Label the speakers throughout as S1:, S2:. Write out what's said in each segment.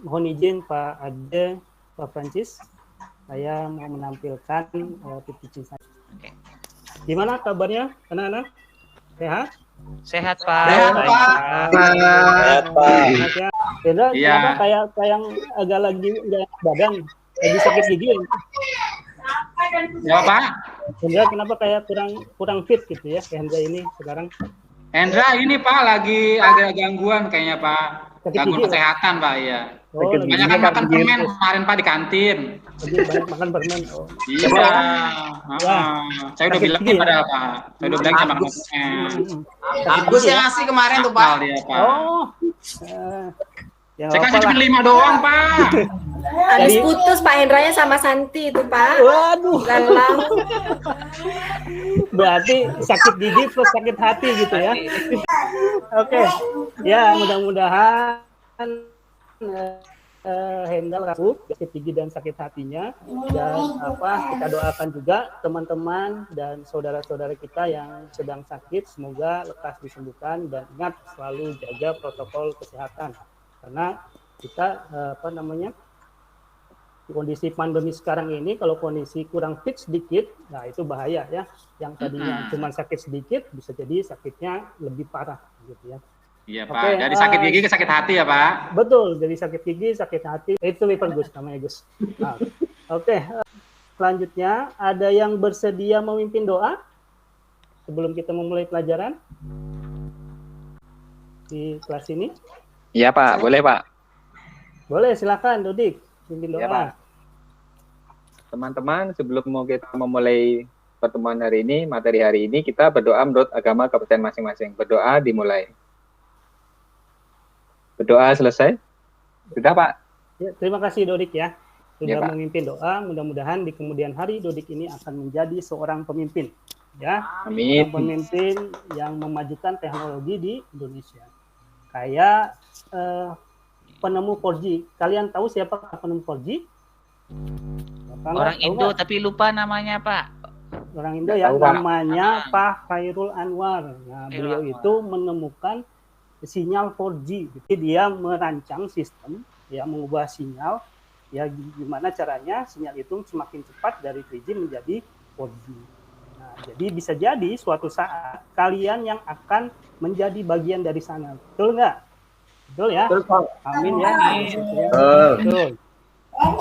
S1: mohon izin Pak Ade, Pak Francis, saya mau menampilkan PPT saya. Gimana kabarnya anak-anak? Sehat?
S2: Sehat Pak.
S3: Sehat Pak.
S4: Sehat Pak.
S1: Ya. Hendra,
S3: Iya.
S1: kenapa kayak yang agak lagi nggak enak badan, lagi sakit gigi?
S3: Ya Pak.
S1: Hendra, kenapa kayak kurang fit gitu ya, Hendra ini sekarang?
S3: Hendra ini Pak lagi agak gangguan kayaknya Pak.
S1: Sakit
S3: Gangguan
S1: gigi,
S3: kesehatan Pak, iya.
S1: Oh,
S3: Banyak kan makan permen kemarin Pak di kantin.
S1: lagi banyak makan permen. Oh.
S3: Iya. Saya udah bilang padahal Pak. Saya udah bilang sama makan permen.
S4: Agus yang ngasih kemarin tuh Pak.
S3: Dia, Pak.
S1: Oh. Ya,
S3: Saya kasih cuma 5 doang Pak.
S5: Habis putus Pak Hendranya sama Santi itu Pak.
S1: Waduh.
S5: Galau.
S1: Berarti sakit gigi plus sakit hati gitu ya. Oke. Ya, mudah-mudahan Hendal rapuh sakit gigi dan sakit hatinya, dan kita doakan juga teman-teman dan saudara-saudara kita yang sedang sakit semoga lekas disembuhkan, dan ingat selalu jaga protokol kesehatan karena kita kondisi pandemi sekarang ini kalau kondisi kurang fit sedikit, nah itu bahaya ya. Yang tadinya cuma sakit sedikit bisa jadi sakitnya lebih parah gitu ya.
S3: Iya Pak, dari sakit gigi ke sakit hati ya Pak.
S1: Betul, dari sakit gigi, sakit hati, itu liver Gus namanya Gus. Nah, Oke, selanjutnya ada yang bersedia memimpin doa sebelum kita memulai pelajaran di kelas ini?
S4: Iya Pak, boleh Pak.
S1: Boleh, silakan Dodik, pimpin doa.
S4: Ya, Pak. Teman-teman, sebelum kita memulai pertemuan hari ini, materi hari ini, kita berdoa menurut agama kepercayaan masing-masing. Berdoa dimulai. Berdoa selesai? Sudah Pak?
S1: Ya, terima kasih Dodik ya. Sudah
S4: Ya, Pak.
S1: memimpin doa, mudah-mudahan di kemudian hari Dodik ini akan menjadi seorang pemimpin. Ya,
S4: Amin.
S1: pemimpin yang memajukan teknologi di Indonesia. Kayak penemu 4G. Kalian tahu siapa penemu 4G?
S2: Orang Indo tapi lupa namanya Pak.
S1: Orang Indo ya,
S4: Tahu, Pak.
S1: namanya Pak Khairul Anwar. Nah, beliau itu menemukan sinyal 4G. Jadi dia merancang sistem, ya mengubah sinyal, ya gimana caranya sinyal itu semakin cepat dari 3G menjadi 4G. Nah, jadi bisa jadi suatu saat kalian yang akan menjadi bagian dari sana. Betul nggak? Betul ya? Amin ya. Betul.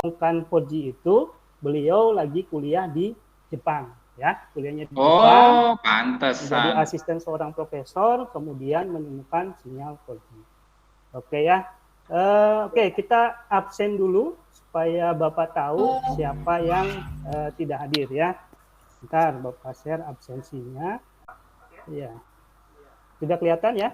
S1: Bukan 4G itu, beliau lagi kuliah di Jepang. Ya, kuliahnya di Jepang.
S3: Oh, pantesan.
S1: Jadi asisten seorang profesor, kemudian menemukan sinyal 4G. Oke ya. Oke, kita absen dulu supaya Bapak tahu siapa yang tidak hadir ya. Bentar, Bapak share absensinya. Ya. Sudah kelihatan ya?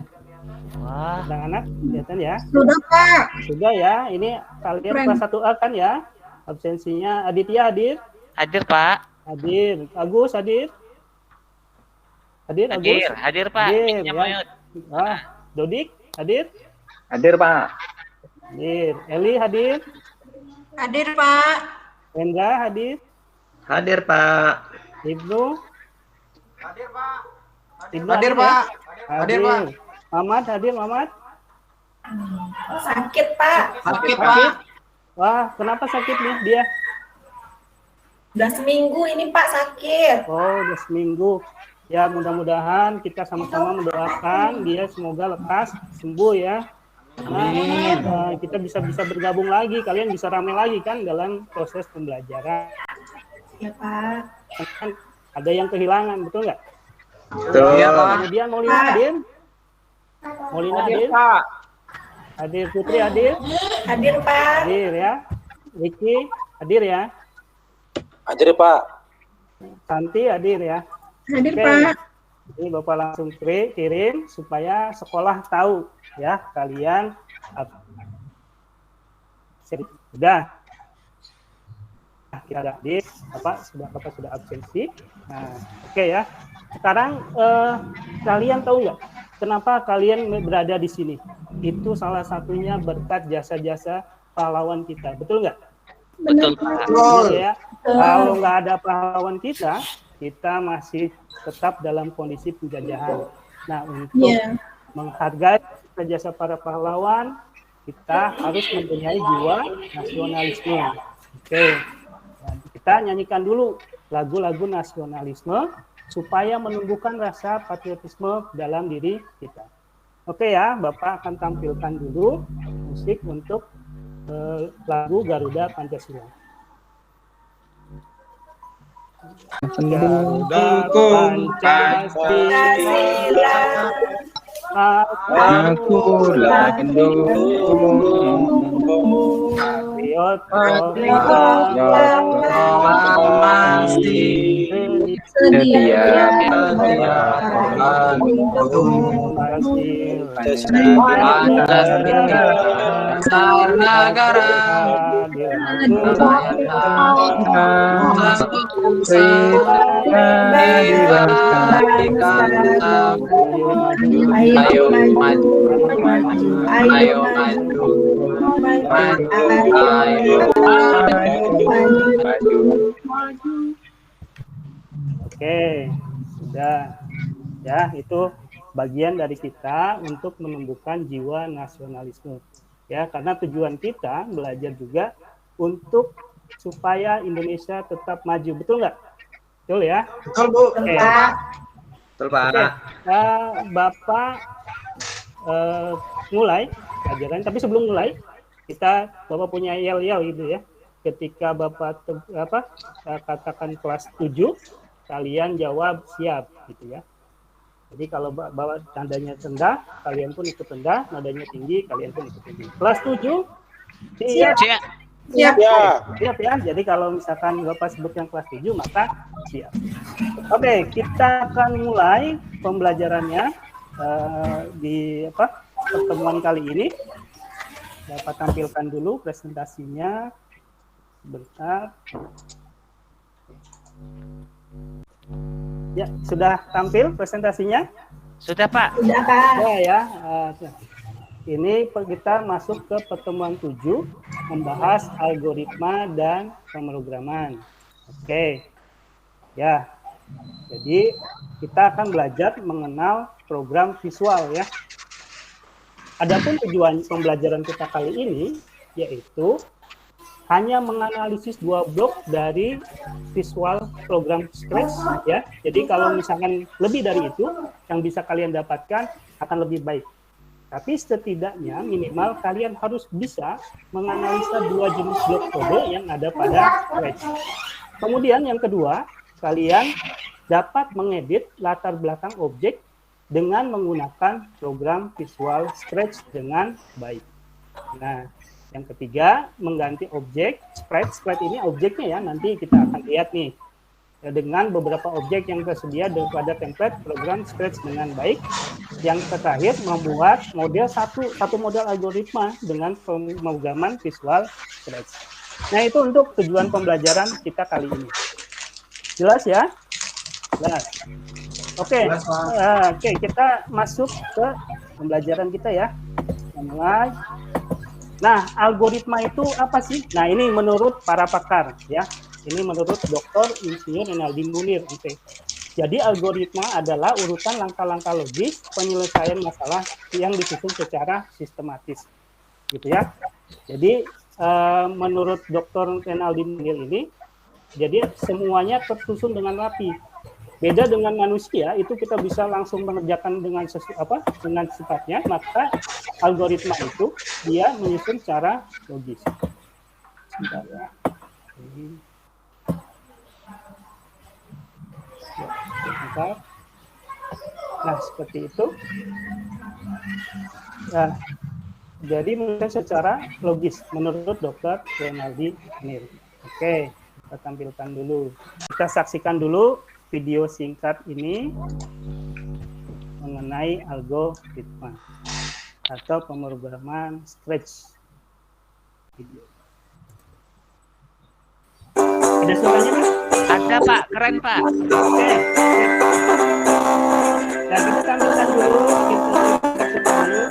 S2: Wah.
S1: Anak-anak kelihatan ya?
S5: Sudah Pak.
S1: Sudah ya. Ini kalian kelas 1A kan ya? Absensinya Aditya hadir?
S2: Hadir Pak.
S1: Hadir. Agus hadir? Hadir Agus?
S2: Hadir Pak.
S1: Hadir,
S2: Mic-nya
S1: ya.
S2: mute.
S1: Dodik hadir?
S4: Hadir Pak.
S1: Hadir. Eli hadir?
S5: Hadir Pak.
S1: Hendra hadir?
S4: Hadir Pak.
S1: Ibnu?
S4: Hadir Pak.
S1: Ibnu
S4: Hadir
S1: ya?
S4: Pak.
S1: Hadir Pak. Mamat hadir Mamat?
S5: Sakit Pak.
S4: Sakit
S1: Sakit? Wah, kenapa sakit nih dia?
S5: Udah seminggu ini Pak sakit.
S1: Oh, udah seminggu. Ya, mudah-mudahan kita sama-sama mendoakan dia semoga lekas sembuh ya. Nah, kita bisa bergabung lagi, kalian bisa ramai lagi kan dalam proses pembelajaran.
S5: Ya Pak.
S1: Kan ada yang kehilangan, betul nggak?
S4: Betul.
S1: Ya, kemudian Maulina hadir? Maulina hadir?
S4: Pak.
S1: Hadir Putri hadir?
S5: Hadir Pak.
S1: Hadir ya. Ricky hadir ya.
S4: Hadir Pak.
S1: Santi hadir ya.
S5: Hadir
S1: Oke.
S5: Pak.
S1: Ini Bapak langsung kirim supaya sekolah tahu ya kalian sudah kita hadir, Bapak sudah absensi. Nah, oke ya. Sekarang kalian tahu nggak kenapa kalian berada di sini? Itu salah satunya berkat jasa-jasa pahlawan kita, betul nggak?
S2: Betul Pak.
S1: Betul ya. Kalau nggak ada pahlawan kita masih tetap dalam kondisi penjajahan. Nah, untuk menghargai jasa para pahlawan, kita harus mempunyai jiwa nasionalisme. Oke, dan kita nyanyikan dulu lagu-lagu nasionalisme supaya menumbuhkan rasa patriotisme dalam diri kita. Oke ya, Bapak akan tampilkan dulu musik untuk lagu Garuda Pancasila. Garuda Pancasila,
S4: Aku landung
S1: patriot
S6: pasti
S4: setia
S6: dasar negara
S4: ayo maju, ayo maju, maju.
S1: Oke, sudah. Ya, itu bagian dari kita untuk menumbuhkan jiwa nasionalisme. Ya, karena tujuan kita belajar juga untuk supaya Indonesia tetap maju. Betul nggak? Betul ya?
S6: betul Bu.
S1: Oke.
S6: Betul Pak.
S1: Oke. Bapak mulai pelajaran, tapi sebelum mulai Bapak punya yel-yel gitu ya. Ketika Bapak katakan kelas 7, kalian jawab siap gitu ya. Jadi kalau bawa tandanya rendah, kalian pun ikut rendah, nadanya tinggi, kalian pun ikut tinggi. Kelas 7 siap.
S5: Siap.
S1: Siap ya. Jadi kalau misalkan Bapak sebut yang kelas 7 maka siap. Oke, kita akan mulai pembelajarannya di pertemuan kali ini. Bapak tampilkan dulu presentasinya. Sebentar. Ya, sudah tampil presentasinya?
S2: Sudah Pak.
S5: Sudah, Pak.
S1: Ya. Ini kita masuk ke pertemuan 7, membahas algoritma dan pemrograman. Oke. Ya. Jadi kita akan belajar mengenal program visual ya. Adapun tujuan pembelajaran kita kali ini yaitu hanya menganalisis 2 blok dari visual program Scratch ya. Jadi kalau misalkan lebih dari itu yang bisa kalian dapatkan akan lebih baik. Tapi setidaknya minimal kalian harus bisa menganalisa 2 jenis blok kode yang ada pada Scratch. Kemudian yang kedua, kalian dapat mengedit latar belakang objek dengan menggunakan program visual Scratch dengan baik. Nah, yang ketiga, mengganti objek sprite. Sprite ini objeknya ya, nanti kita akan lihat nih. Dengan beberapa objek yang tersedia daripada template program Scratch dengan baik. Yang terakhir, membuat satu model algoritma dengan pemrograman visual Scratch. Nah, itu untuk tujuan pembelajaran kita kali ini. Jelas ya? Jelas. Oke, kita masuk ke pembelajaran kita ya. Mulai. Nah, algoritma itu apa sih? Nah, ini menurut para pakar ya. Ini menurut Dr. Insinyur Renaldi Munir. Oke. Jadi algoritma adalah urutan langkah-langkah logis penyelesaian masalah yang disusun secara sistematis. Gitu ya. Jadi menurut Dr. Renaldi Munir ini, jadi semuanya tersusun dengan rapi. Beda dengan manusia, itu kita bisa langsung mengerjakan dengan dengan sifatnya, maka algoritma itu dia menyusun secara logis. Sebentar ya. Sebentar. Nah, seperti itu. Nah, jadi menyusun secara logis menurut Dr. Renaldi Munir. Oke, kita tampilkan dulu. Kita saksikan dulu video singkat ini mengenai algoritma atau pemrograman Scratch. Video. Ada suaranya Pak?
S2: Ada Pak, keren Pak.
S1: Oke. Dan kita tampilkan dulu, kita saksikan dulu.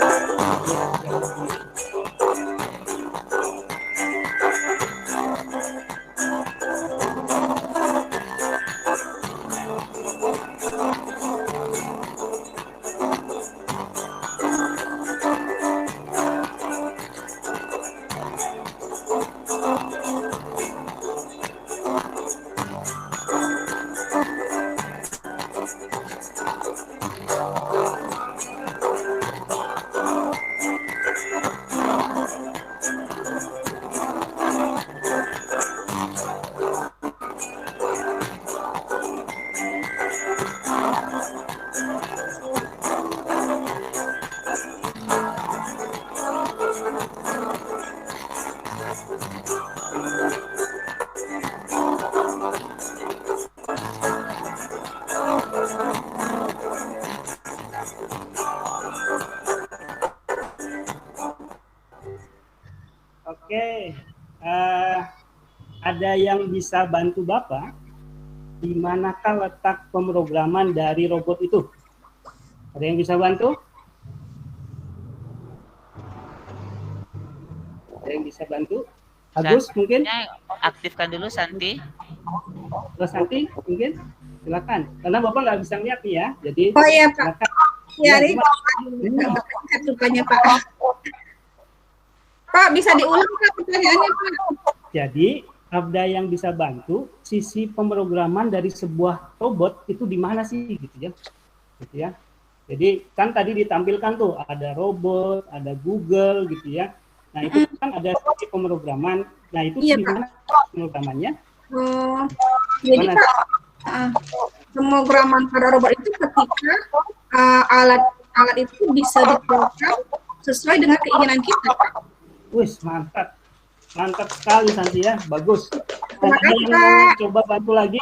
S1: Oke. Ada yang bisa bantu Bapak? Di manakah letak pemrograman dari robot itu? Ada yang bisa bantu? Ada yang bisa bantu? Agus mungkin?
S2: Aktifkan dulu Santi.
S1: Terus Santi mungkin? Silakan. Karena Bapak nggak bisa lihat nih ya. Jadi
S7: Oh iya Pak.
S1: silakan.
S7: Ya,
S1: Ya,
S7: ini rupanya Pak. Pak, bisa diulang Pak pertanyaannya Pak?
S1: Jadi ada yang bisa bantu sisi pemrograman dari sebuah robot itu di mana sih gitu ya. Gitu ya. Jadi kan tadi ditampilkan tuh ada robot, ada Google gitu ya. Nah, itu kan ada sisi pemrograman. Nah, itu
S7: Iya,
S1: di
S7: Pak.
S1: mana pemrogramannya?
S7: Oh, jadi
S1: Mana?
S7: Pak, pemrograman pada robot itu ketika alat itu bisa diprogram sesuai dengan keinginan kita, Pak.
S1: Wis, mantap. Mantap sekali Santi ya, bagus. Dan
S7: Terima
S1: ada
S7: kasih,
S1: yang
S7: Pak.
S1: mau coba bantu lagi?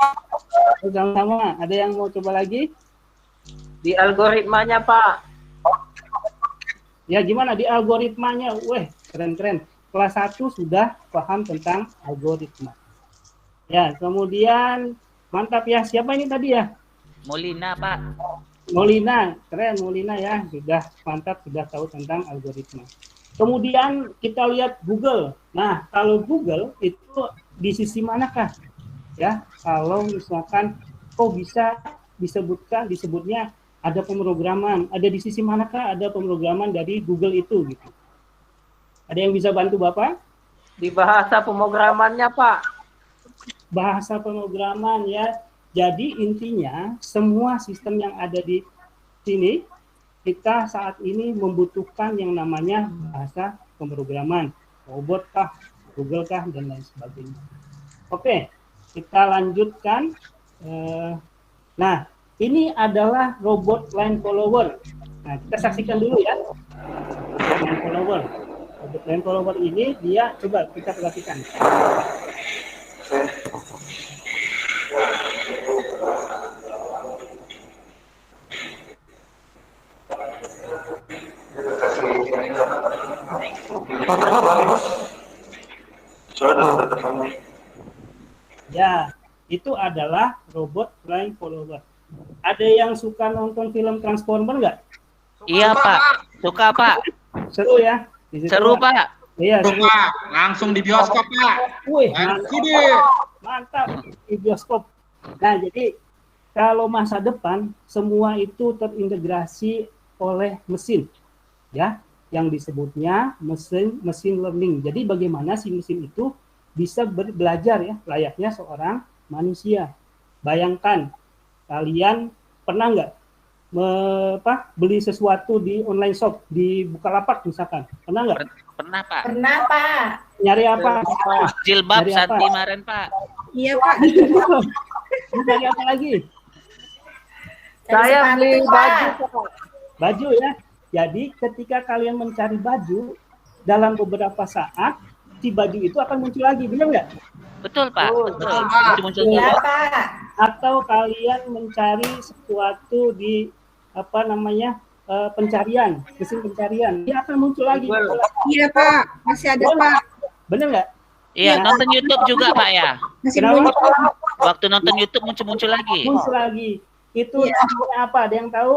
S1: Sama-sama, ada yang mau coba lagi?
S6: Di algoritmanya, Pak.
S1: Ya gimana di algoritmanya? Weh, keren-keren. Kelas 1 sudah paham tentang algoritma. Ya, kemudian mantap ya. Siapa ini tadi ya?
S2: Molina, Pak.
S1: Molina, keren Molina ya. Sudah mantap, sudah tahu tentang algoritma. Kemudian kita lihat Google. Nah, kalau Google itu di sisi manakah? Ya, kalau misalkan kok bisa disebutnya ada pemrograman, ada di sisi manakah ada pemrograman dari Google itu gitu. Ada yang bisa bantu Bapak?
S6: Di bahasa pemrogramannya, Pak.
S1: Bahasa pemrograman ya. Jadi intinya semua sistem yang ada di sini kita saat ini membutuhkan yang namanya bahasa pemrograman, robot kah, Google kah, dan lain sebagainya. Oke, kita lanjutkan. Nah, ini adalah robot line follower. Nah, kita saksikan dulu ya. Robot line follower. Robot line follower ini dia, coba kita perhatikan. Ya, itu adalah robot line follower. Ada yang suka nonton film Transformer nggak?
S2: Iya, Pak. Suka, Pak.
S1: Seru ya? Di situ,
S2: Seru, Pak.
S1: Iya,
S3: Tuh,
S1: seru.
S3: Pak, langsung di bioskop, Pak.
S1: Wih,
S3: Langsung
S1: mantap.
S3: deh.
S1: Mantap di bioskop. Nah, jadi kalau masa depan semua itu terintegrasi oleh mesin, ya, yang disebutnya mesin learning. Jadi bagaimana si mesin itu bisa belajar ya layaknya seorang manusia. Bayangkan kalian pernah nggak beli sesuatu di online shop di Bukalapak misalkan, pernah nggak?
S2: Pernah, Pak.
S5: Pernah, Pak.
S1: Nyari apa?
S2: Jilbab
S1: Dari apa?
S2: Santi kemarin, Pak.
S7: Iya Pak.
S1: Nyari apa lagi?
S6: Saya beli baju, Pak.
S1: Baju ya. Jadi ketika kalian mencari baju dalam beberapa saat si baju itu akan muncul lagi, benar nggak?
S2: Betul, Pak. Betul. Muncul-muncul
S5: Iya,
S2: dulu.
S5: Pak.
S1: Atau kalian mencari sesuatu di pencarian, mesin pencarian, dia akan muncul lagi.
S7: Iya Pak, masih ada Pak.
S1: Benar nggak?
S2: Iya, nonton YouTube juga, Pak ya.
S7: Masih
S1: Kenapa?
S7: muncul.
S2: Waktu nonton YouTube muncul-muncul lagi.
S1: Muncul lagi. Itu
S7: Iya.
S1: namanya apa? Ada yang tahu?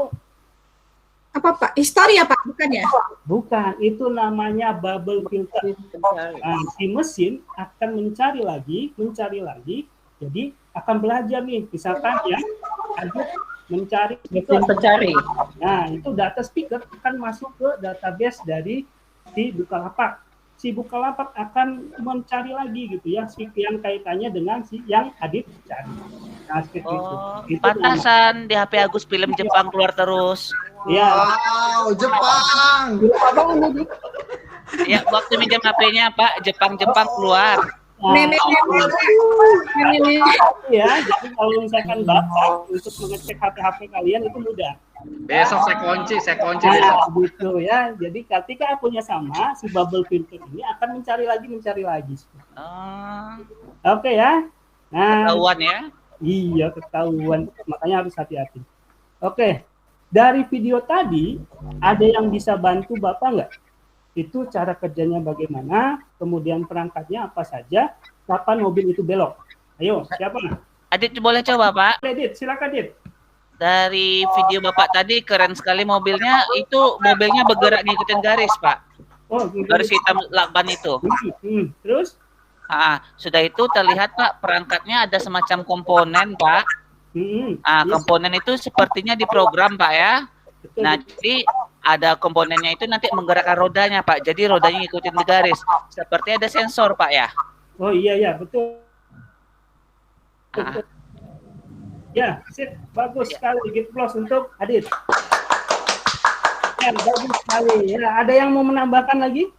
S7: Apa Pak? Histori ya Pak, bukan ya?
S1: Bukan, itu namanya bubble filter. Nah, si mesin akan mencari lagi, jadi akan belajar nih, misalkan ya, ada mencari
S6: Mesin pencari.
S1: Nah, itu data speaker akan masuk ke database dari si Bukalapak. Si Bukalapak akan mencari lagi gitu ya, si yang kaitannya dengan si yang Adit cari. Nah, seperti
S2: Oh,
S1: itu.
S2: pantasan di HP Agus film Jepang keluar terus.
S1: Ya,
S8: Wow, Jepang.
S2: Ya, waktu minjam HP-nya, Pak, Jepang keluar.
S7: Meme.
S1: ya, jadi kalau misalkan Bapak untuk mengecek HP kalian itu mudah.
S3: Besok saya kunci besok.
S1: Nah, gitu ya. Jadi ketika akunnya sama, si bubble filter ini akan mencari lagi.
S2: Oh,
S1: Oke ya. Nah,
S2: ketahuan ya.
S1: iya ketahuan. Makanya harus hati-hati. Oke. Dari video tadi, ada yang bisa bantu Bapak nggak? itu cara kerjanya bagaimana, kemudian perangkatnya apa saja, kapan mobil itu belok. Ayo, siapa?
S2: Adit boleh coba Pak?
S1: Dit, silakan Dit.
S2: Dari video Bapak tadi keren sekali mobilnya, itu mobilnya bergerak ngikutin garis Pak.
S1: Oh,
S2: Garis hitam lakban itu.
S1: Terus?
S2: Sudah itu terlihat Pak, perangkatnya ada semacam komponen Pak. Komponen itu sepertinya diprogram Pak ya.
S1: Betul.
S2: Nah, jadi ada komponennya itu nanti menggerakkan rodanya Pak. Jadi rodanya ngikutin di garis. Seperti ada sensor Pak ya.
S1: Oh iya, betul. Ya, sip, bagus sekali. Give applause untuk Adit. Ya, bagus sekali. Ya, ada yang mau menambahkan lagi?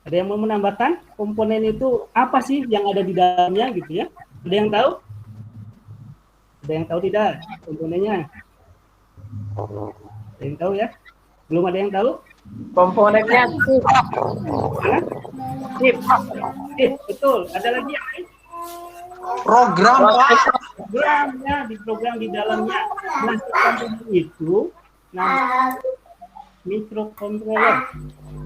S1: Ada yang mau menambahkan komponen itu apa sih yang ada di dalamnya gitu ya? Ada yang tahu? Ada yang tahu tidak komponennya? Ada yang tahu ya? Belum ada yang tahu?
S6: Komponennya
S1: Chip, betul. Ada lagi yang lain?
S8: Program, Pak.
S1: Programnya, diprogram di dalamnya. Nah, komponen itu namanya microcontroller.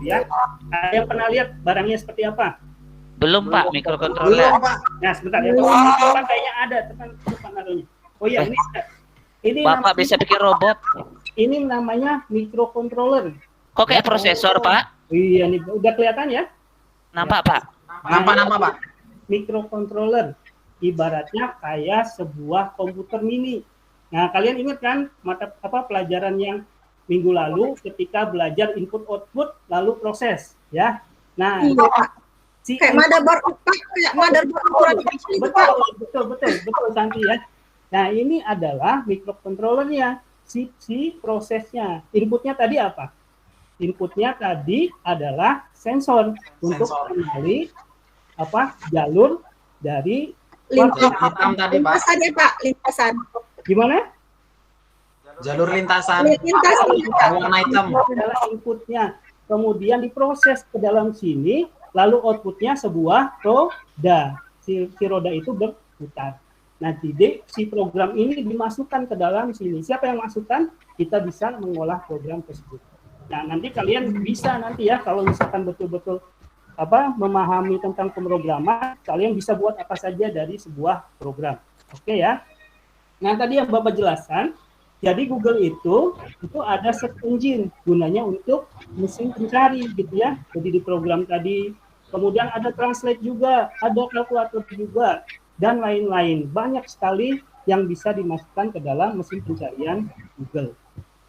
S1: Ya, ada yang pernah lihat barangnya seperti apa?
S2: Belum Pak,
S8: Belum,
S2: mikrokontroler.
S8: Pak.
S1: Nah, sebentar ya. Teman kayaknya ada teman naruhnya. Oh iya, ini
S2: Bapak bisa bikin robot.
S1: Ini namanya microcontroller.
S2: Kok kayak prosesor Pak?
S1: Iya, nih udah kelihatan ya?
S2: Nampak Pak?
S8: Nampak, Pak.
S1: Microcontroller ibaratnya kayak sebuah komputer mini. Nah, kalian ingat kan pelajaran yang minggu lalu ketika belajar input output lalu proses ya. Nah,
S7: Iya, Pak. Kayak motherboard, Pak. Kayak motherboard ukuran kecil itu, Pak.
S1: Betul Santi ya. Nah, ini adalah microcontrollernya, si prosesnya. Inputnya tadi apa? Inputnya tadi adalah sensor untuk mengenali jalur dari
S8: Hitam tadi, Pak.
S7: Lintasan ya, Pak. Lintasan.
S1: gimana?
S8: Jalur lintasan.
S7: Lintasan.
S8: Warna hitam.
S1: Adalah inputnya. Kemudian diproses ke dalam sini, lalu outputnya sebuah roda. Si roda itu berputar. Nanti si program ini dimasukkan ke dalam sini. Siapa yang masukkan? Kita bisa mengolah program tersebut. Nah, nanti kalian bisa nanti ya, kalau misalkan betul-betul memahami tentang pemrograman, kalian bisa buat apa saja dari sebuah program. Oke ya. Nah, tadi yang Bapak jelaskan, jadi Google itu ada search engine, gunanya untuk mesin pencari gitu ya. Jadi di program tadi, kemudian ada translate juga, ada kalkulator juga, dan lain-lain. Banyak sekali yang bisa dimasukkan ke dalam mesin pencarian Google.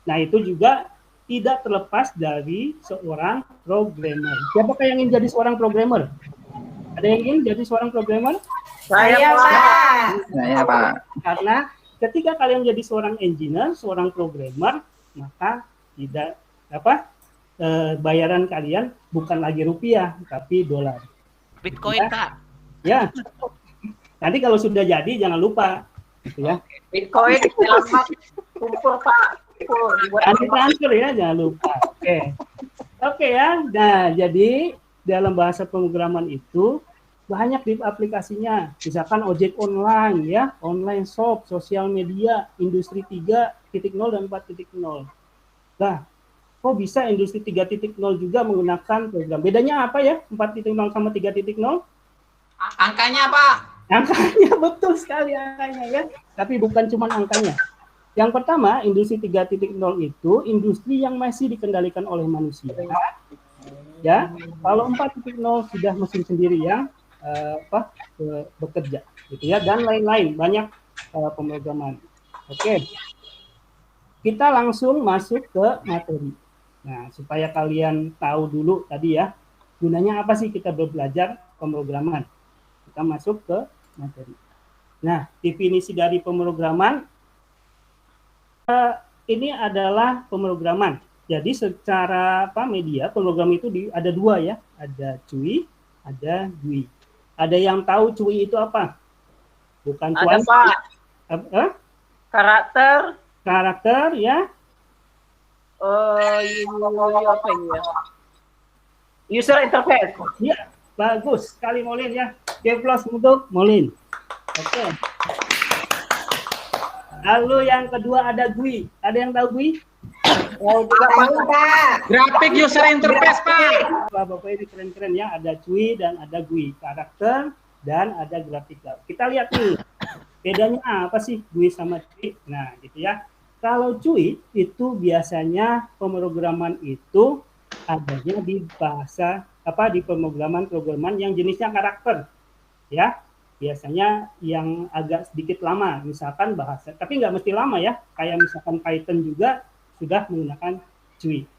S1: Nah, itu juga tidak terlepas dari seorang programmer. Siapakah yang ingin jadi seorang programmer? Ada yang ingin jadi seorang programmer?
S5: Saya, Pak.
S4: Saya, Pak.
S1: Karena ketika kalian jadi seorang engineer, seorang programmer, maka tidak bayaran kalian bukan lagi rupiah, tapi dolar.
S2: Bitcoin Pak.
S1: Ya. Nanti kalau sudah jadi jangan lupa, gitu ya.
S6: Bitcoin selamat kumpul Pak.
S1: Nanti transfer ya, jangan lupa. Oke ya. Nah, jadi dalam bahasa pemrograman itu banyak di aplikasinya. Misalkan ojek online ya, online shop, sosial media, industri 3.0 dan 4.0. Nah, kok bisa industri 3.0 juga menggunakan program? Bedanya apa ya 4.0 sama 3.0?
S8: Angkanya, Pak.
S1: Angkanya, betul sekali angkanya ya. Tapi bukan cuma angkanya. Yang pertama, industri 3.0 itu industri yang masih dikendalikan oleh manusia. Ya, kalau 4.0 sudah mesin sendiri yang bekerja, gitu ya, dan lain-lain, banyak pemrograman. Oke, kita langsung masuk ke materi. Nah, supaya kalian tahu dulu tadi ya, gunanya apa sih kita belajar pemrograman. Kita masuk ke materi. Nah, definisi dari pemrograman ini adalah pemrograman. Jadi secara media pemrogram itu ada dua ya, ada CUI, ada GUI. Ada yang tahu CUI itu apa? Bukan
S6: Ada Pak.
S1: Karakter ya.
S6: Apa ini ya? User interface.
S1: Ya, bagus sekali Molin ya. Give applause untuk Molin. Oke. Lalu yang kedua ada GUI. Ada yang tahu GUI?
S6: Oh, juga
S7: Pak.
S3: Grafik user interface, Pak.
S1: Bapak ini keren-keren ya, ada GUI dan ada GUI, karakter dan ada graphical. Kita lihat nih, bedanya apa sih GUI sama GUI? Nah, gitu ya. Kalau GUI itu biasanya pemrograman itu adanya di bahasa di pemrograman yang jenisnya karakter, ya. Biasanya yang agak sedikit lama, misalkan bahasa, tapi nggak mesti lama ya, kayak misalkan Python juga sudah menggunakan GUI,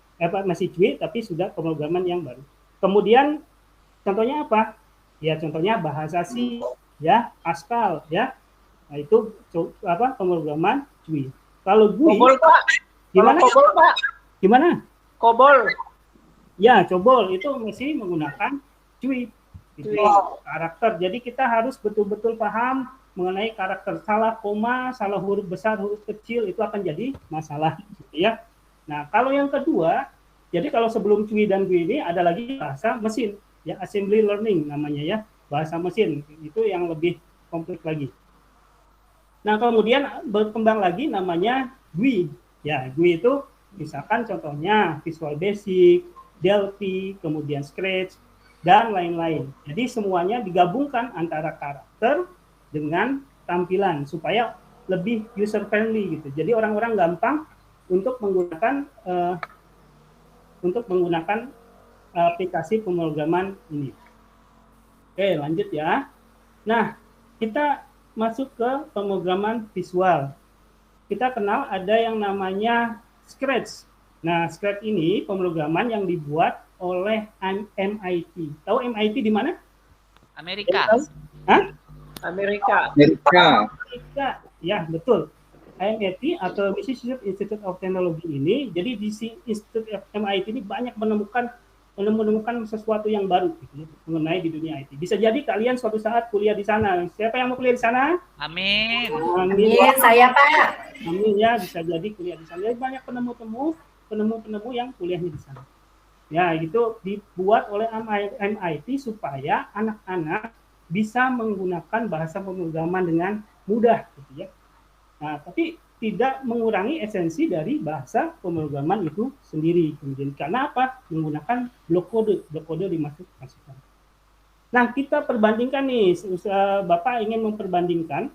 S1: masih GUI tapi sudah pemrograman yang baru. Kemudian contohnya apa? Ya contohnya bahasa C, ya Pascal, ya. Nah itu pemrograman GUI. Kalau GUI,
S6: COBOL, Pak.
S1: gimana?
S6: COBOL, Pak.
S1: Gimana?
S6: COBOL.
S1: Ya COBOL itu masih menggunakan GUI. Itu karakter. Jadi kita harus betul-betul paham mengenai karakter. Salah koma, salah huruf besar, huruf kecil itu akan jadi masalah, gitu ya. Nah, kalau yang kedua, jadi kalau sebelum GUI dan GUI ini ada lagi bahasa mesin, ya assembly learning namanya ya, bahasa mesin. Itu yang lebih kompleks lagi. Nah, kemudian berkembang lagi namanya GUI. Ya, GUI itu misalkan contohnya Visual Basic, Delphi, kemudian Scratch, dan lain-lain. Jadi semuanya digabungkan antara karakter dengan tampilan supaya lebih user friendly gitu. Jadi orang-orang gampang untuk menggunakan aplikasi pemrograman ini. Oke, lanjut ya. Nah, kita masuk ke pemrograman visual. Kita kenal ada yang namanya Scratch. Nah, Scratch ini pemrograman yang dibuat oleh MIT. Tahu MIT di mana?
S2: Amerika.
S1: Hah?
S6: Amerika.
S1: Ya, betul. MIT atau Massachusetts Institute of Technology ini, jadi di Institute of MIT ini banyak menemukan sesuatu yang baru gitu, mengenai di dunia IT. Bisa jadi kalian suatu saat kuliah di sana. Siapa yang mau kuliah di sana?
S2: Amin.
S1: Amin.
S5: Saya Pak.
S1: Amin ya, bisa jadi kuliah di sana. Jadi banyak penemu yang kuliahnya di sana. Ya, itu dibuat oleh MIT supaya anak-anak bisa menggunakan bahasa pemrograman dengan mudah, gitu ya. Nah, tapi tidak mengurangi esensi dari bahasa pemrograman itu sendiri. Kemudian karena apa? Menggunakan blok kode dimasukkan. Nah, kita perbandingkan nih, Bapak ingin memperbandingkan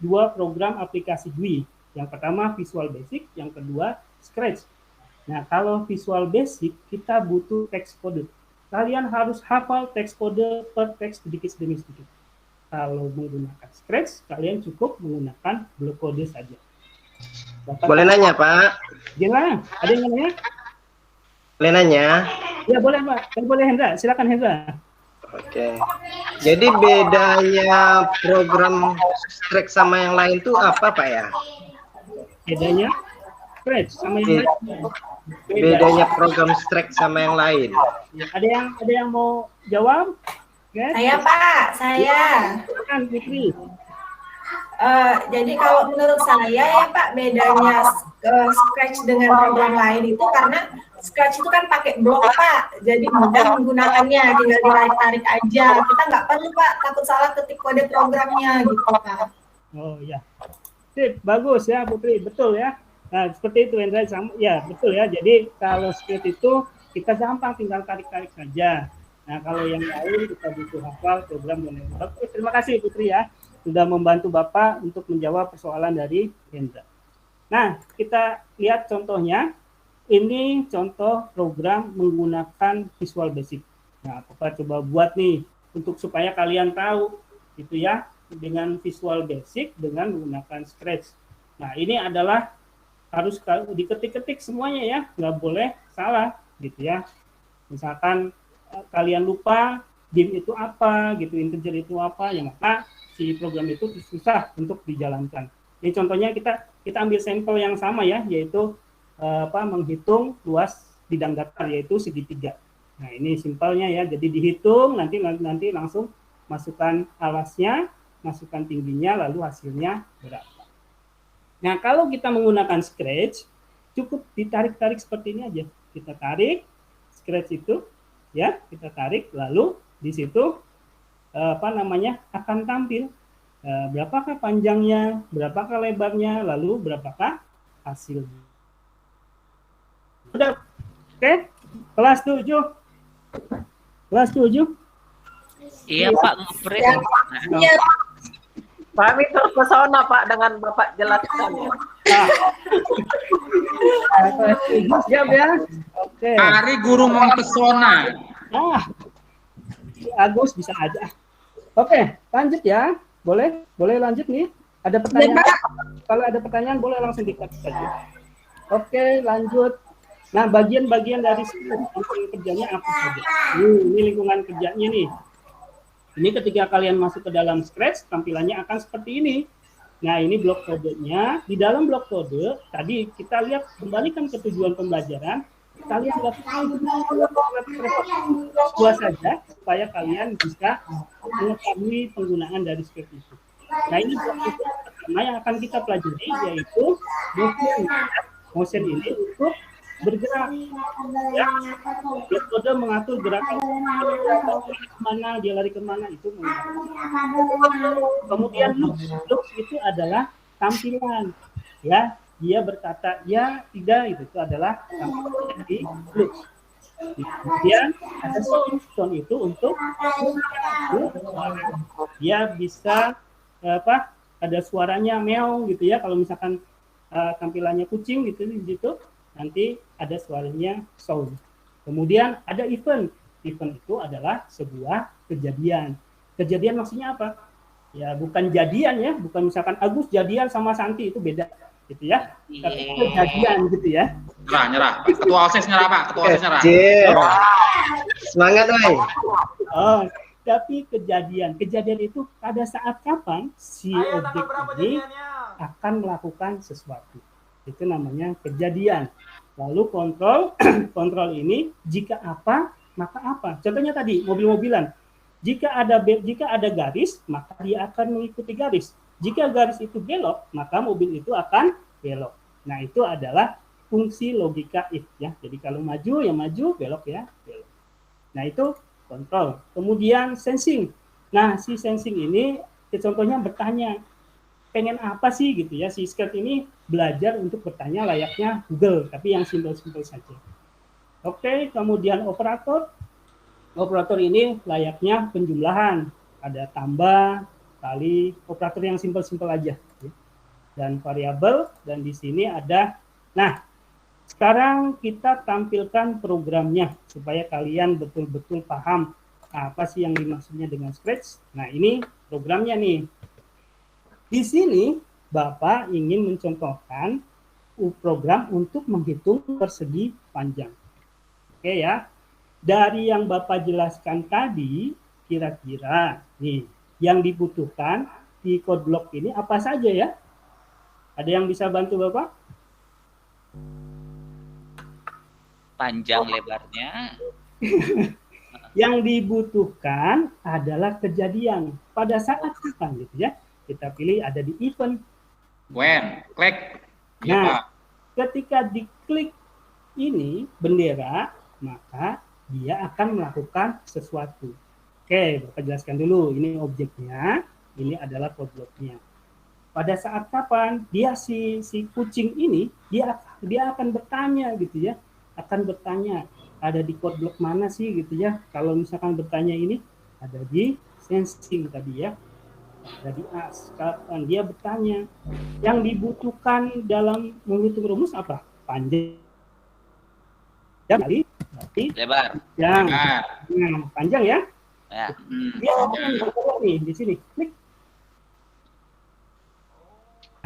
S1: dua program aplikasi GUI. Yang pertama Visual Basic, yang kedua Scratch. Nah, kalau Visual Basic, kita butuh teks kode. Kalian harus hafal teks kode per teks sedikit demi sedikit. Kalau menggunakan Scratch, kalian cukup menggunakan blok kode saja. Bapak
S9: boleh nanya, Pak?
S1: Gimana? Ada yang nanya?
S9: Boleh nanya?
S1: Ya, boleh, Pak. Boleh, Hendra. Silakan, Hendra.
S9: Oke. Jadi bedanya program Scratch sama yang lain tuh apa, Pak ya?
S1: Bedanya Scratch sama yang lain.
S9: Bedanya program Scratch sama yang lain.
S1: Ada yang mau jawab? Yes?
S5: Saya Pak, saya.
S1: Silakan, Fikri.
S5: Jadi kalau menurut saya ya Pak, bedanya Scratch dengan program lain itu karena Scratch itu kan pakai blok Pak, jadi mudah menggunakannya, tinggal ditarik-tarik aja. Kita nggak perlu Pak takut salah ketik kode programnya gitu Pak.
S1: Oh ya, sip, bagus ya Putri, betul ya. Nah seperti itu Hendra, ya betul ya. Jadi kalau Scratch itu kita gampang tinggal tarik-tarik saja. Nah kalau yang lain kita butuh hafal program dan lain-lain. Oke, terima kasih Putri ya, sudah membantu Bapak untuk menjawab persoalan dari Hendra. Nah, kita lihat contohnya. Ini contoh program menggunakan Visual Basic. Nah, Bapak coba buat nih untuk supaya kalian tahu gitu ya, dengan Visual Basic dengan menggunakan Scratch. Nah, ini adalah harus diketik-ketik semuanya ya, nggak boleh salah gitu ya. Misalkan kalian lupa dim itu apa gitu, integer itu apa, ya maka si program itu susah untuk dijalankan. Ini contohnya kita ambil sampel yang sama ya, yaitu menghitung luas bidang datar yaitu segitiga. Nah ini simpelnya ya, jadi dihitung nanti langsung masukkan alasnya, masukkan tingginya, lalu hasilnya berapa. Nah kalau kita menggunakan Scratch cukup ditarik-tarik seperti ini aja. Kita tarik Scratch itu ya, kita tarik lalu di situ akan tampil berapakah panjangnya, berapakah lebarnya, lalu berapakah hasilnya. Udah. Oke. Kelas 7. Kelas 7.
S2: Iya Pak, ngeprit.
S5: Iya.
S6: Kami terpesona Pak dengan Bapak jelaskan.
S1: Siap ya. Oke.
S3: Ari guru mempesona.
S1: Agus bisa aja. Oke, lanjut ya. Boleh lanjut nih. Ada pertanyaan? Kalau ada pertanyaan boleh langsung diketik saja. Oke, lanjut. Nah, bagian-bagian dari lingkungan kerjanya apa saja? Ini lingkungan kerjanya nih. Ini ketika kalian masuk ke dalam Scratch, tampilannya akan seperti ini. Nah, ini blok kodenya. Di dalam blok kode, tadi kita lihat kembalikan ke tujuan pembelajaran. Kalian buat saja supaya kalian bisa mengetahui penggunaan dari script itu. Nah, ini blok kode pertama yang akan kita pelajari, yaitu motion ini untuk bergerak. Ya, blok kode mengatur gerakan kemana, dia lari kemana itu. Kemudian looks itu adalah tampilan. Ya, dia berkata ya, tidak, itu adalah tampilan di looks. Kemudian ada sound itu untuk dia bisa ada suaranya meow gitu ya. Kalau misalkan tampilannya kucing gitu nanti ada suaranya sound. Kemudian ada event. Event itu adalah sebuah kejadian. Kejadian maksudnya apa? Ya bukan jadian ya, bukan misalkan Agus jadian sama Santi, itu beda gitu ya. Tapi kejadian gitu ya.
S3: Nyerah. Ketua OSIS nyerah Pak, ketua OSIS nyerah.
S9: Semangat woy.
S1: Oh, tapi kejadian itu pada saat kapan si objek ini akan melakukan sesuatu. Itu namanya kejadian. Lalu kontrol ini jika apa maka apa. Contohnya tadi mobil-mobilan. Jika ada garis maka dia akan mengikuti garis. Jika garis itu belok maka mobil itu akan belok. Nah, itu adalah fungsi logika if ya. Jadi kalau maju ya maju, belok ya belok. Nah, itu kontrol. Kemudian sensing. Nah, si sensing ini contohnya bertanya, pengen apa sih gitu ya. Si script ini belajar untuk bertanya layaknya Google, tapi yang simpel-simpel saja. Oke, kemudian operator. Operator ini layaknya penjumlahan. Ada tambah, kali, operator yang simpel-simpel aja. Dan variabel, dan di sini ada, nah, sekarang kita tampilkan programnya supaya kalian betul-betul paham apa sih yang dimaksudnya dengan Scratch. Nah, ini programnya nih. Di sini Bapak ingin mencontohkan program untuk menghitung persegi panjang. Oke ya. Dari yang Bapak jelaskan tadi, kira-kira nih yang dibutuhkan di code block ini apa saja ya? Ada yang bisa bantu Bapak?
S2: Panjang lebarnya.
S1: Yang dibutuhkan adalah kejadian pada saat kapan gitu ya. Kita pilih ada di event.
S3: When, klik.
S1: Nah, ketika diklik ini bendera, maka dia akan melakukan sesuatu. Oke, Bapak jelaskan dulu. Ini objeknya, ini adalah code block-nya. Pada saat kapan dia si kucing ini dia akan bertanya gitu ya. Akan bertanya, ada di code block mana sih gitu ya. Kalau misalkan bertanya ini ada di sensing tadi ya. Ada di as. Kapan dia bertanya. Yang dibutuhkan dalam menghitung rumus apa? Panjang kali berarti
S2: lebar.
S1: Yang panjang ya.
S2: Ya.
S1: Dia akan nih di sini. Klik.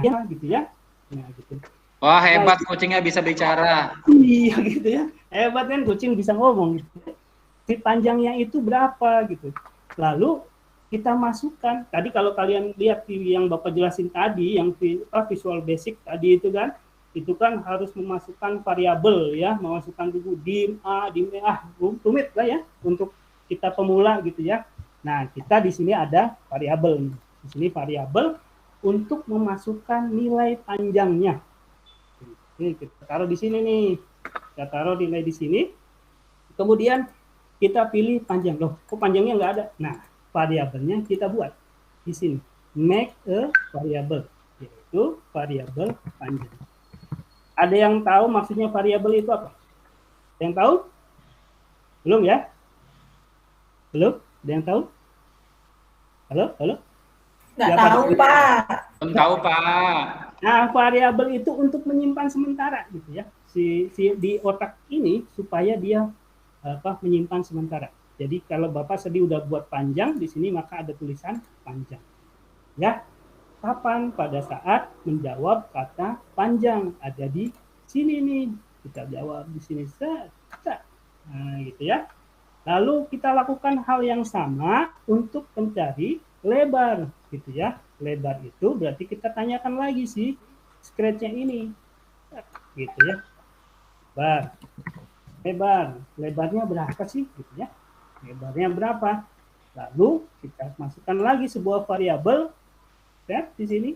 S1: Ya gitu ya. Nah, gitu.
S3: Wah, hebat kucingnya bisa bicara.
S1: Iya gitu ya. Hebat kan kucing bisa ngomong gitu. Si panjangnya itu berapa gitu. Lalu kita masukkan. Tadi kalau kalian lihat yang Bapak jelasin tadi, yang Visual Basic tadi itu kan harus memasukkan variabel ya, memasukkan dulu dim A, rumit lah ya untuk kita pemula gitu ya. Nah, kita di sini ada variabel. Di sini variabel untuk memasukkan nilai panjangnya. Ini kita taruh di sini nih. Kita taruh nilai di sini. Kemudian kita pilih panjang. Loh, kok panjangnya nggak ada? Nah, variabelnya kita buat di sini. Make a variable, yaitu variabel panjang. Ada yang tahu maksudnya variabel itu apa? Yang tahu? Belum ya? Belum? Ada yang tahu? Halo?
S5: Nggak tahu, Pak.
S3: Belum tahu, Pak.
S1: Nah, variabel itu untuk menyimpan sementara gitu ya. Si di otak ini supaya dia menyimpan sementara. Jadi kalau Bapak tadi udah buat panjang di sini maka ada tulisan panjang. Ya. Kapan? Pada saat menjawab kata panjang, ada di sini nih. Kita jawab di sini. Nah, gitu ya. Lalu kita lakukan hal yang sama untuk mencari lebar, gitu ya. Lebar itu berarti kita tanyakan lagi sih scratch-nya ini, gitu ya. Lebarnya berapa sih, gitu ya. Lebarnya berapa? Lalu kita masukkan lagi sebuah variabel ya di sini.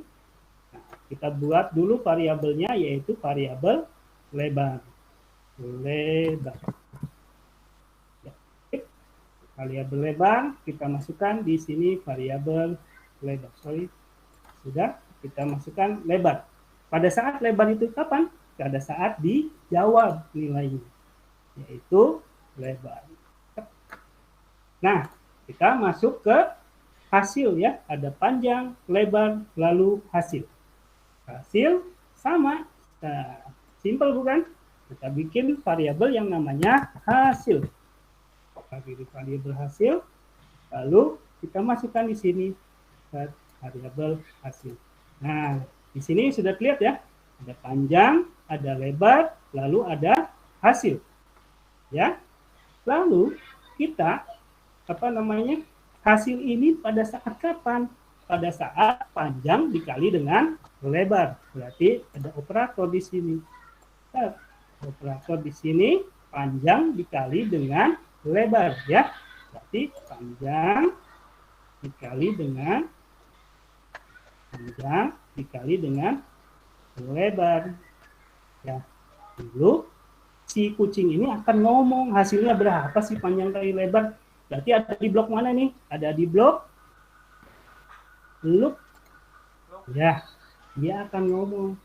S1: Nah, kita buat dulu variabelnya yaitu variabel lebar. Variabel lebar kita masukkan di sini variabel lebar. Sudah kita masukkan lebar. Pada saat lebar itu kapan? Pada saat dijawab nilainya, yaitu lebar. Nah, kita masuk ke hasil ya. Ada panjang, lebar, lalu hasil. Hasil sama. Nah, simpel bukan? Kita bikin variabel yang namanya hasil. Variabel hasil, lalu kita masukkan di sini variabel hasil. Nah, di sini sudah terlihat ya, ada panjang, ada lebar, lalu ada hasil. Ya, lalu kita hasil ini pada saat kapan? Pada saat panjang dikali dengan lebar. Berarti ada operator di sini. Operator di sini panjang dikali dengan lebar ya. Berarti panjang dikali dengan lebar. Ya. Dulu si kucing ini akan ngomong hasilnya berapa sih panjang kali lebar. Berarti ada di blok mana nih? Ada di blok loop. Ya, dia akan ngomong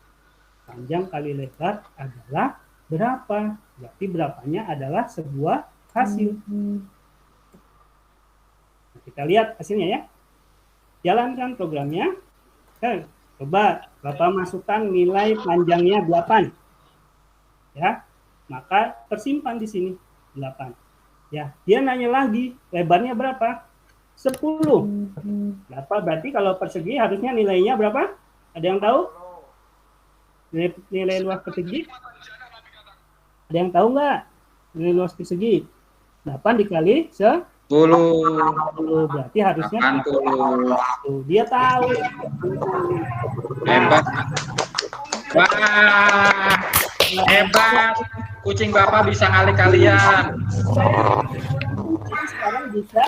S1: panjang kali lebar adalah berapa. Berarti berapanya adalah sebuah hasil. Nah, kita lihat hasilnya ya. Jalankan programnya. Coba Bapak masukkan nilai panjangnya 8. Ya, maka tersimpan di sini 8. Ya, dia nanya lagi, lebarnya berapa? 10. Berapa? Berarti kalau persegi harusnya nilainya berapa? Ada yang tahu? Nilai luas persegi? Ada yang tahu nggak? Nilai luas persegi? 8 dikali 10. Berarti harusnya 80. Dia tahu.
S3: Hebat. Wah, hebat. Kucing Bapak bisa ngalih kalian.
S1: Sekarang bisa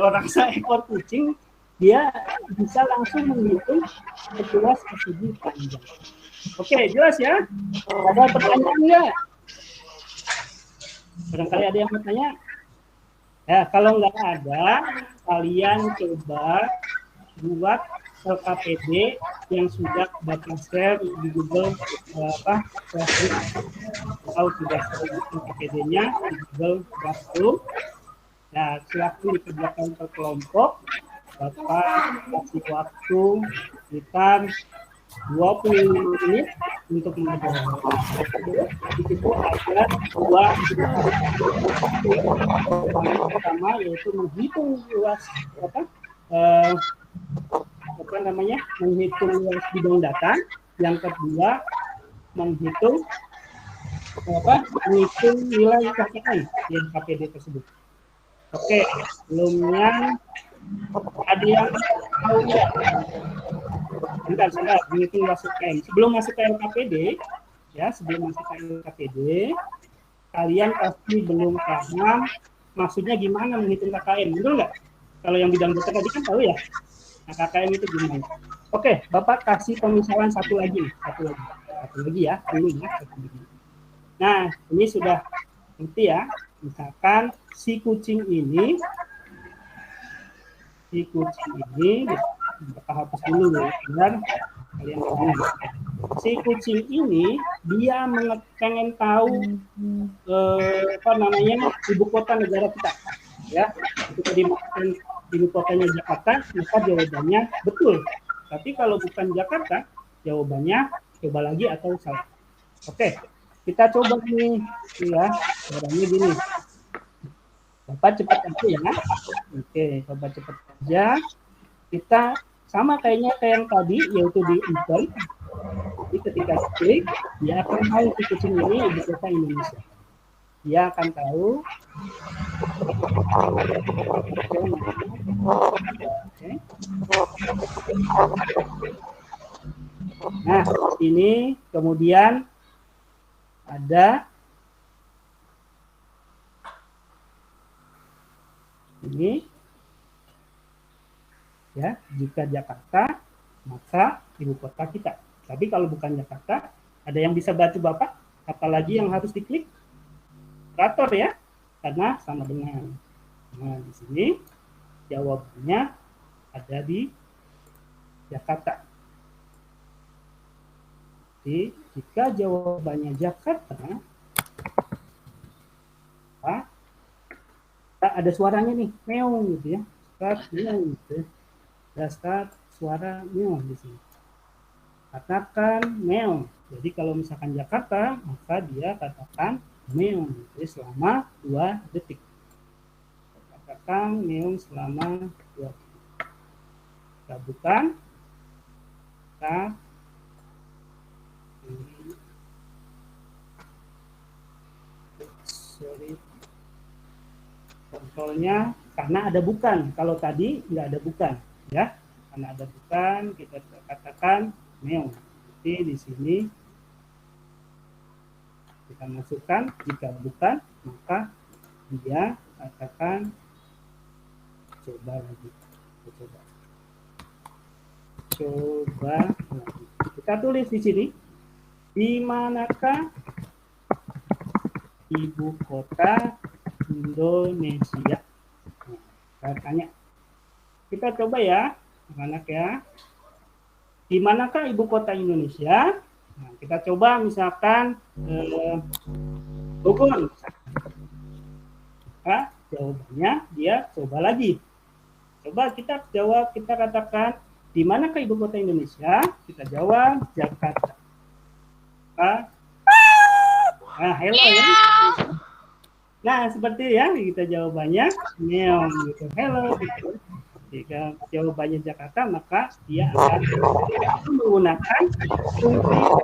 S1: orang seekor kucing dia bisa langsung menghitung luas persegi panjang. Oke, jelas ya? Ada pertanyaan nggak? Barangkali ada yang bertanya? Ya, kalau nggak ada, kalian coba buat LKPD yang sudah Bapak share di Google Classroom atau sudah LKPD-nya di Google Classroom. Nah, silakan dikerjakan per kelompok. Bapak kasih waktu sekitar 25 menit untuk mengerjakan. Di situ ada dua pertama yaitu menghitung luas menghitung luas bidang data. Yang kedua menghitung nilai KPI yang KPD tersebut. Oke, sebelumnya ada yang tahu ya? Sebentar, menghitung masuk KM. Sebelum masuk ke LKPD, kalian pasti belum paham maksudnya gimana menghitung KKM, betul nggak? Kalau yang bidang data tadi kan tahu ya. Nah, KKM itu gimana? Oke, Bapak kasih pemisalan satu lagi ya, ini ya. Nah, ini sudah ngerti ya. Misalkan si kucing ini Bapak hapus dulu ya, biar kalian tahu. si kucing ini dia pengen tahu ibu kota negara kita, ya. Ketika dimasukkan ibu kotanya Jakarta, maka jawabannya betul. Tapi kalau bukan Jakarta, jawabannya coba lagi atau salah. Oke, kita coba nih, ya. Caranya gini. Bapak cepat aja ya. Oke, coba cepat aja. Kita sama kayaknya kayak yang tadi, yaitu di insert. Jadi ketika klik, dia akan tahu si kucing ini ibu kota Indonesia. Dia akan tahu. Oke. Nah, ini kemudian ada ini, ya, jika Jakarta maka ibu kota kita. Tapi kalau bukan Jakarta, ada yang bisa bantu Bapak? Apalagi yang harus diklik? Operator ya, karena sama dengan. Nah, di sini jawabannya ada di Jakarta. Jadi, jika jawabannya Jakarta, ada suaranya nih, meong gitu ya. Start meong gitu. Ada start suara meong di sini. Katakan meong. Jadi kalau misalkan Jakarta, maka dia katakan meong. Jadi selama 2 detik. Katakan meong selama 2 detik. Kita buka. Kita sorry. Kontrolnya karena ada bukan. Kalau tadi nggak ada bukan, ya. Karena ada bukan, kita katakan meong. Jadi di sini kita masukkan, jika bukan, maka dia katakan coba lagi. Coba lagi. Kita tulis di sini, di manakah ibu kota Indonesia? Nah, tanya. Kita coba ya, anak-anak ya. Di manakah ibu kota Indonesia? Nah, kita coba misalkan Bogor. Nah, jawabannya dia coba lagi. Coba kita jawab, kita katakan di manakah ibu kota Indonesia? Kita jawab Jakarta. Nah, hello ya. Nah, seperti ya kita jawabannya meong gitu. Hello gitu. Jika jawabannya Jakarta, maka dia akan menggunakan fungsi hello.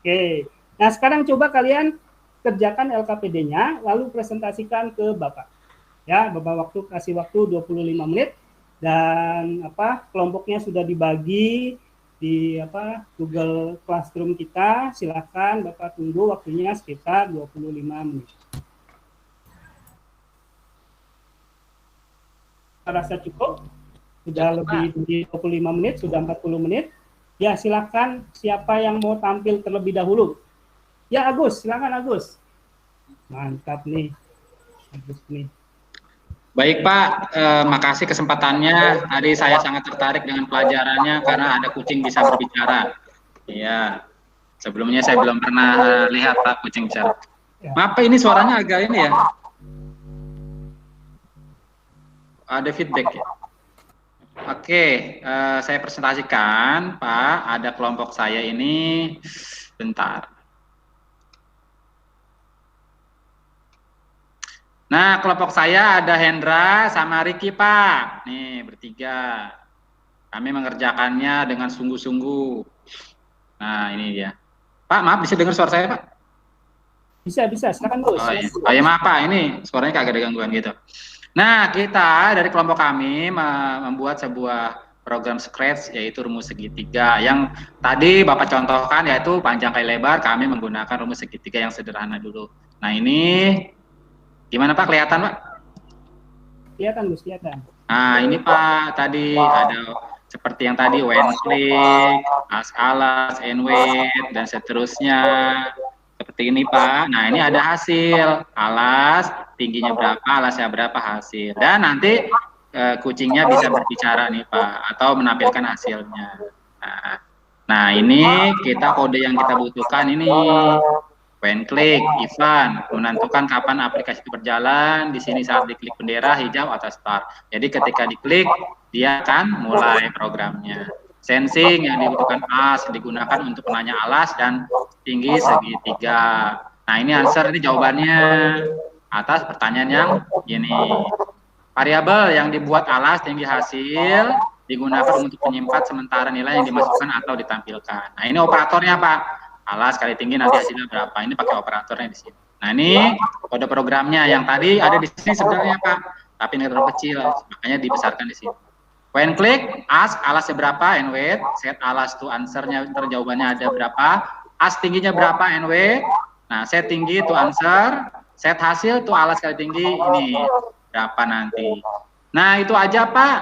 S1: Oke. Nah, sekarang coba kalian kerjakan LKPD-nya lalu presentasikan ke Bapak. Ya, Bapak kasih waktu 25 menit dan kelompoknya sudah dibagi di Google Classroom kita. Silakan Bapak tunggu waktunya sekitar 25 menit. Rasa cukup, sudah lebih dari 25 menit, sudah 40 menit. Ya, silakan siapa yang mau tampil terlebih dahulu. Ya, Agus, silakan Agus. Mantap nih. Agus nih.
S3: Baik Pak, makasih kesempatannya. Tadi saya sangat tertarik dengan pelajarannya karena ada kucing bisa berbicara. Iya, sebelumnya saya belum pernah lihat Pak kucing bicara. Maaf ini suaranya agak ini ya. Ada feedback ya. Oke, saya presentasikan Pak. Ada kelompok saya ini. Bentar. Nah, kelompok saya ada Hendra sama Ricky Pak. Nih, bertiga. Kami mengerjakannya dengan sungguh-sungguh. Nah, ini dia. Pak, maaf bisa dengar suara saya Pak?
S1: Bisa, silakan Gus.
S3: Oh, iya. Oh, ya maaf Pak, ini suaranya kagak ada gangguan gitu. Nah, kita dari kelompok kami membuat sebuah program Scratch yaitu rumus segitiga yang tadi Bapak contohkan yaitu panjang kali lebar, kami menggunakan rumus segitiga yang sederhana dulu. Nah, ini gimana Pak, kelihatan Pak?
S1: Kelihatan Gus, kelihatan.
S3: Nah, ini Pak, tadi ada seperti yang tadi when click, as alas, and wait, dan seterusnya. Seperti ini Pak. Nah, ini ada hasil. Alas, tingginya berapa, alasnya berapa, hasil. Dan nanti kucingnya bisa berbicara nih Pak, atau menampilkan hasilnya. Nah, Nah, ini kode yang kita butuhkan ini. When click, Ivan, menentukan kapan aplikasi itu berjalan. Di sini saat diklik bendera hijau atau start. Jadi ketika diklik, dia akan mulai programnya. Sensing yang dibutuhkan as digunakan untuk menanya alas dan tinggi segitiga. Nah, ini answer, ini jawabannya atas pertanyaan yang ini. Variabel yang dibuat alas tinggi hasil digunakan untuk menyimpan sementara nilai yang dimasukkan atau ditampilkan. Nah, ini operatornya, Pak. Alas kali tinggi nanti hasilnya berapa. Ini pakai operatornya di sini. Nah, ini kode programnya yang tadi ada di sini sebenarnya, Pak. Tapi ini terlalu kecil, makanya dibesarkan di sini. When click, ask alasnya berapa and wait. Set alas to answer-nya, jawabannya ada berapa. Ask tingginya berapa and wait. Nah, set tinggi to answer. Set hasil to alas kali tinggi ini berapa nanti. Nah, itu aja, Pak.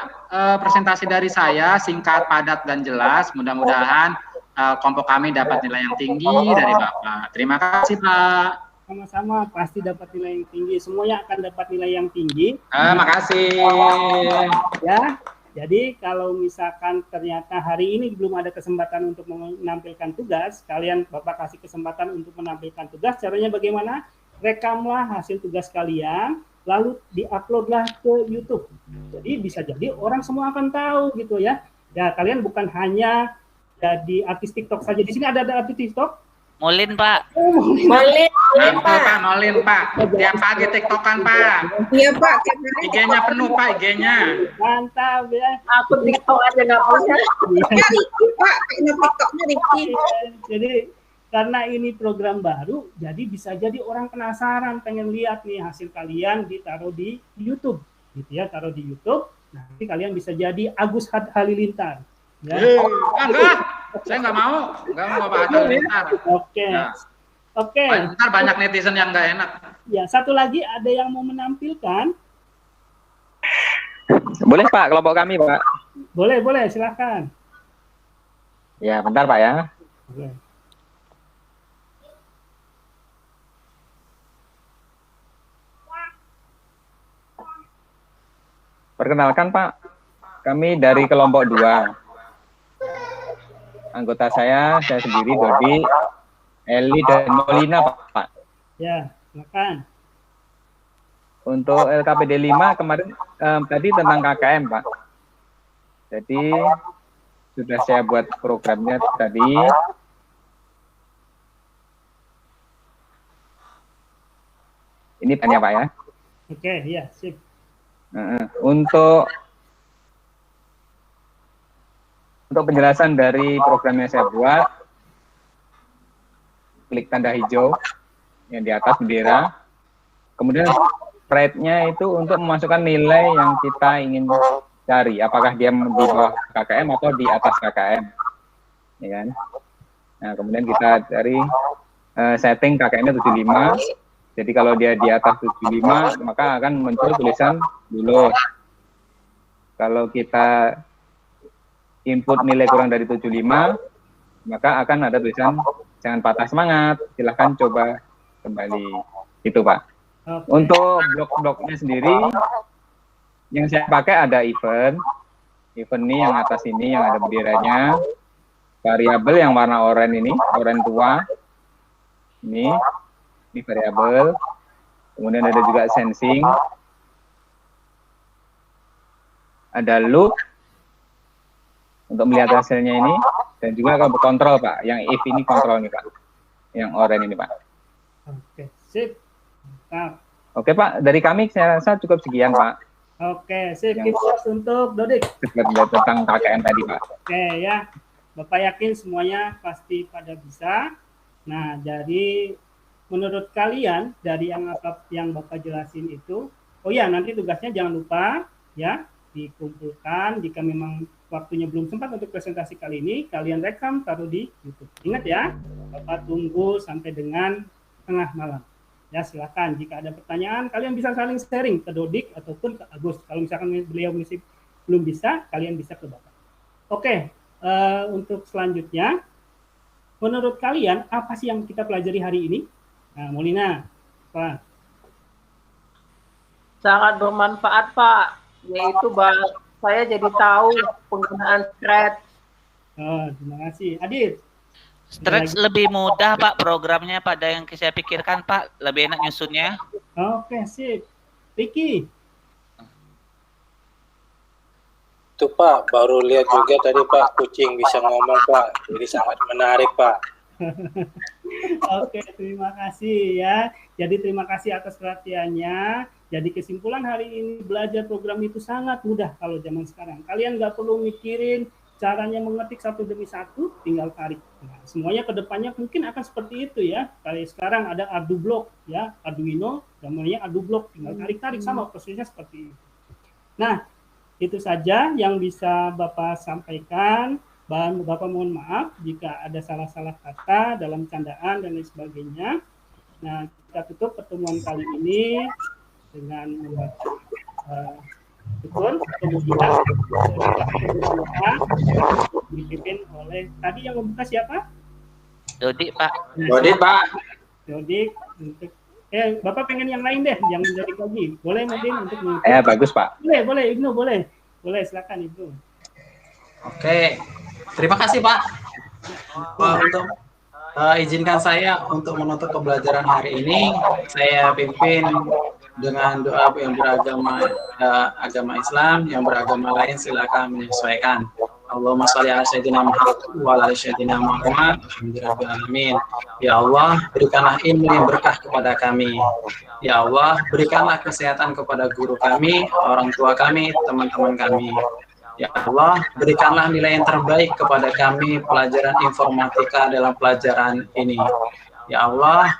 S3: Presentasi dari saya, singkat, padat, dan jelas. Mudah-mudahan kelompok kami dapat nilai yang tinggi dari Bapak. Terima kasih, Pak.
S1: Sama-sama, pasti dapat nilai yang tinggi. Semuanya akan dapat nilai yang tinggi.
S3: Makasih.
S1: Ya, jadi kalau misalkan ternyata hari ini belum ada kesempatan untuk menampilkan tugas, kalian Bapak kasih kesempatan untuk menampilkan tugas. Caranya bagaimana? Rekamlah hasil tugas kalian, lalu diuploadlah ke YouTube. Jadi bisa jadi orang semua akan tahu gitu ya. Ya, kalian bukan hanya jadi artis TikTok saja. Di sini ada artis TikTok?
S2: Molin, Pak.
S5: Molin,
S3: Pak. Molin, Pak. Tiap pagi TikTokan, Pak.
S7: Iya, Pak.
S3: IG-nya penuh, Pak, IG-nya.
S1: Mantap ya.
S6: Aku TikTok aja nggak punya.
S7: Ya, Riki, Pak. TikToknya Riki.
S1: Jadi karena ini program baru, jadi bisa jadi orang penasaran, pengen lihat nih hasil kalian ditaruh di YouTube, gitu ya, taruh di YouTube. Nanti kalian bisa jadi Agus Halilintar. Ya.
S3: Enggak, saya nggak mau Pak Halilintar.
S1: Oke. Oke.
S3: Ntar banyak netizen yang nggak enak.
S1: Ya, satu lagi ada yang mau menampilkan?
S4: Boleh, Pak, kelompok kami, Pak.
S1: Boleh, silakan.
S4: Ya, bentar, Pak ya.
S1: Oke.
S4: Perkenalkan, Pak. Kami dari kelompok 2. Anggota saya sendiri, Dodi, Eli, dan Molina, Pak.
S1: Ya, silakan.
S4: Untuk LKPD 5 kemarin tadi tentang KKM, Pak. Jadi sudah saya buat programnya tadi. Ini tanya, Pak ya.
S1: Oke, ya, sip.
S4: Untuk penjelasan dari program yang saya buat, klik tanda hijau yang di atas bendera, kemudian sprite-nya itu untuk memasukkan nilai yang kita ingin cari, apakah dia di bawah KKM atau di atas KKM, ya kan? Nah, kemudian kita cari setting KKM-nya 75. Jadi kalau dia di atas 75, maka akan muncul tulisan lulus. Kalau kita input nilai kurang dari 75, maka akan ada tulisan jangan patah semangat, silahkan coba kembali. Itu, Pak.
S1: Okay.
S4: Untuk blok-bloknya sendiri, yang saya pakai ada event ini yang atas ini, yang ada benderanya, variabel yang warna oranye ini, oranye tua, ini variabel, kemudian ada juga sensing, ada loop untuk melihat hasilnya ini, dan juga kalau kontrol, Pak, yang if ini kontrol nih, Pak, yang oranye ini, Pak.
S1: Oke, sip. Nah.
S4: Oke, Pak, dari kami saya rasa cukup sekian, Pak.
S1: Oke, sip. Untuk Dodik.
S4: Tentang KKM tadi, Pak.
S1: Oke ya, Bapak yakin semuanya pasti pada bisa. Nah, jadi menurut kalian dari yang Bapak jelasin itu, oh ya, nanti tugasnya jangan lupa ya dikumpulkan. Jika memang waktunya belum sempat untuk presentasi kali ini, kalian rekam taruh di YouTube. Ingat ya, Bapak tunggu sampai dengan tengah malam. Ya, silakan. Jika ada pertanyaan, kalian bisa saling sharing ke Dodik ataupun ke Agus. Kalau misalkan beliau masih belum bisa, kalian bisa ke Bapak. Oke, untuk selanjutnya, menurut kalian apa sih yang kita pelajari hari ini? Nah, Molina, Pak.
S6: Sangat bermanfaat, Pak. Yaitu saya jadi tahu penggunaan Scratch,
S1: Oh, terima kasih. Adit.
S2: Stretch lebih mudah Pak programnya pada yang saya pikirkan Pak, lebih enak nyusunnya.
S1: Oke, sip. Ricky.
S10: Itu Pak, baru lihat juga tadi Pak, kucing bisa ngomong Pak, jadi sangat menarik Pak.
S1: Oke, terima kasih ya. Jadi terima kasih atas perhatiannya. Jadi kesimpulan hari ini, belajar program itu sangat mudah kalau zaman sekarang. Kalian nggak perlu mikirin caranya mengetik satu demi satu, tinggal tarik. Nah, semuanya ke depannya mungkin akan seperti itu ya. Kayak sekarang ada ArduBlock ya, Arduino, namanya ArduBlock, tinggal tarik-tarik sama prosesnya seperti itu. Nah, itu saja yang bisa Bapak sampaikan. Bapak mohon maaf jika ada salah-salah kata dalam candaan dan lain sebagainya. Nah, kita tutup pertemuan kali ini dengan membaca Betul, kemudian dipimpin oleh tadi yang membuka siapa?
S2: Dodik Pak.
S3: Dodik Pak.
S1: Dodik untuk Bapak pengen yang lain deh, yang dari lagi. Boleh mungkin untuk
S4: bagus Pak.
S1: Boleh Ibnu, boleh silakan Ibnu.
S8: Oke, terima kasih Pak. Untuk izinkan saya untuk menutup pembelajaran hari ini, saya pimpin dengan doa yang beragama agama Islam, yang beragama lain silakan menyesuaikan. Allahumma sholli ala sayyidina Muhammad wa ala sayyidina Muhammad. Alhamdulillahirabbil alamin. Ya Allah, berikanlah ilmu yang berkah kepada kami. Ya Allah, berikanlah kesehatan kepada guru kami, orang tua kami, teman-teman kami. Ya Allah, berikanlah nilai yang terbaik kepada kami pelajaran informatika dalam pelajaran ini. Ya Allah,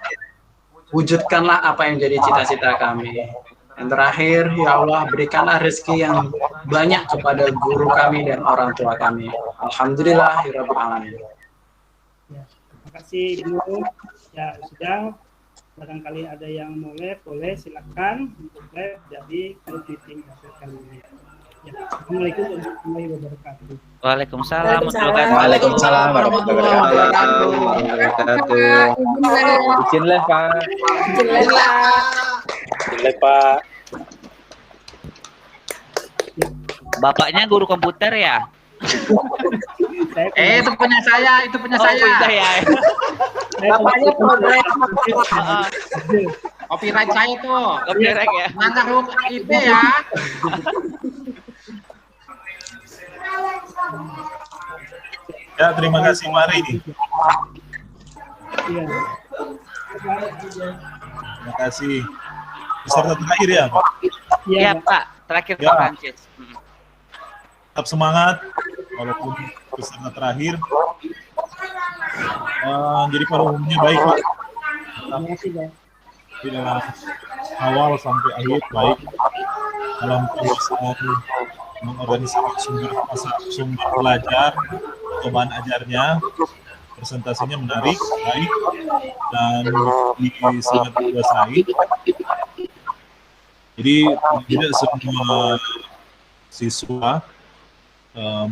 S8: wujudkanlah apa yang jadi cita-cita kami. Yang terakhir, ya Allah, berikanlah rezeki yang banyak kepada guru kami dan orang tua kami. Alhamdulillahirabbil alamin.
S1: Ya, terima kasih Ibnu. Ya, sudah. Barangkali ada yang mau live, boleh silakan untuk live. Jadi group meeting kali ini. Ya, Assalamualaikum warahmatullahi wabarakatuh.
S2: Waalaikumsalam.
S4: Waalaikumsalam warahmatullahi wabarakatuh. Izin live Pak.
S10: Boleh Pak.
S2: Bapaknya guru komputer ya?
S3: Itu punya saya,
S2: Punya saya.
S6: Bapaknya programmer.
S3: Copyright saya tuh.
S2: Copyright ya.
S3: Nangkap IP ya.
S11: Ya, terima kasih Mari.
S1: Iya.
S11: Terima kasih. Peserta terakhir ya, Pak?
S2: Iya, Pak. Terakhir
S11: Ya.
S2: Pak Francis.
S11: Tetap semangat, walaupun peserta terakhir. Jadi pada umumnya baik, Pak. Di dalam awal sampai akhir baik. Dalam proses mengorganisasi sumber belajar, bahan ajarnya, presentasinya menarik, baik, dan sangat dikuasai. Jadi tidak semua siswa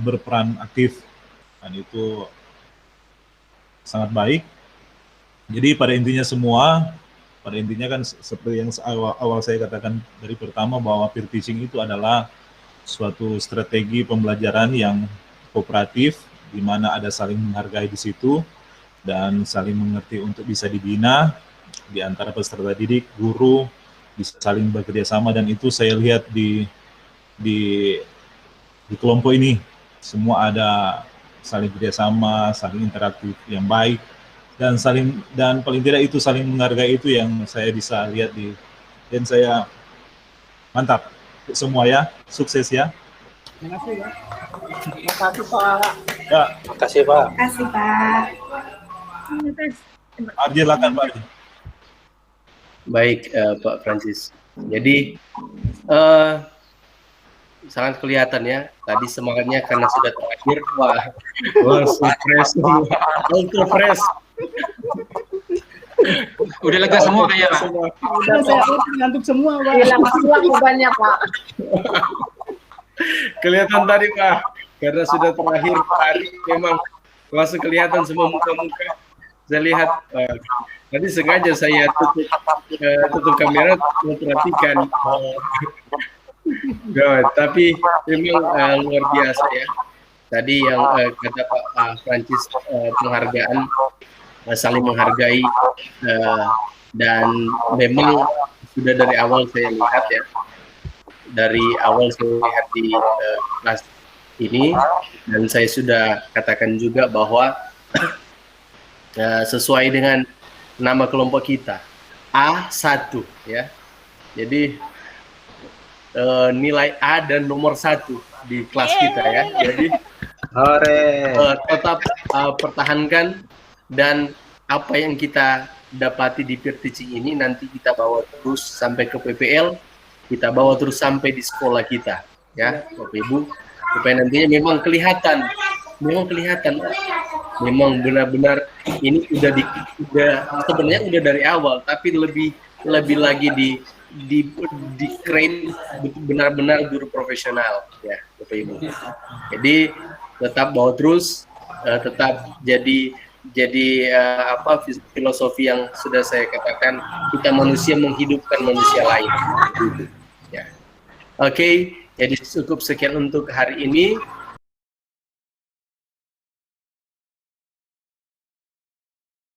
S11: berperan aktif, dan itu sangat baik. Jadi pada intinya kan seperti yang awal saya katakan dari pertama, bahwa peer teaching itu adalah suatu strategi pembelajaran yang kooperatif, di mana ada saling menghargai di situ dan saling mengerti untuk bisa dibina di antara peserta didik, guru, bisa saling bekerja sama, dan itu saya lihat di kelompok ini semua ada saling kerjasama, saling interaktif yang baik, dan paling tidak itu saling menghargai, itu yang saya bisa lihat dan saya mantap untuk semua ya, sukses ya.
S1: Terima kasih ya.
S6: Terima kasih Pak.
S11: Ya.
S10: Terima kasih Pak.
S5: Terima kasih Pak.
S11: Arji, silakan Pak Arji.
S12: Baik Pak Francis. Jadi sangat kelihatan ya, tadi semangatnya karena sudah terakhir. Wah fresh, ultra fresh.
S3: Udah lega semua kayaknya Pak.
S1: Udah saya ngantuk semua Pak.
S6: Hilang bebannya Pak.
S12: Kelihatan tadi Pak, karena sudah terakhir hari memang langsung kelihatan semua muka-muka. Saya lihat tadi sengaja saya tutup kamera memperhatikan. Tapi memang luar biasa ya. tadi yang kata Pak Francis, penghargaan, saling menghargai, dan memang sudah dari awal saya lihat ya, dari awal saya lihat di kelas ini, dan saya sudah katakan juga bahwa sesuai dengan nama kelompok kita A1 ya, jadi nilai A dan nomor 1 di kelas kita ya, jadi tetap pertahankan, dan apa yang kita dapati di peer teaching ini nanti kita bawa terus sampai ke PPL, kita bawa terus sampai di sekolah kita ya Bapak Ibu, supaya nantinya memang kelihatan memang benar-benar ini udah sebenarnya udah dari awal, tapi lebih lagi di train benar-benar guru profesional ya Bapak Ibu. Jadi tetap bawa terus, tetap jadi filosofi yang sudah saya katakan, kita manusia menghidupkan manusia lain. Ya. Oke, jadi cukup sekian untuk hari ini.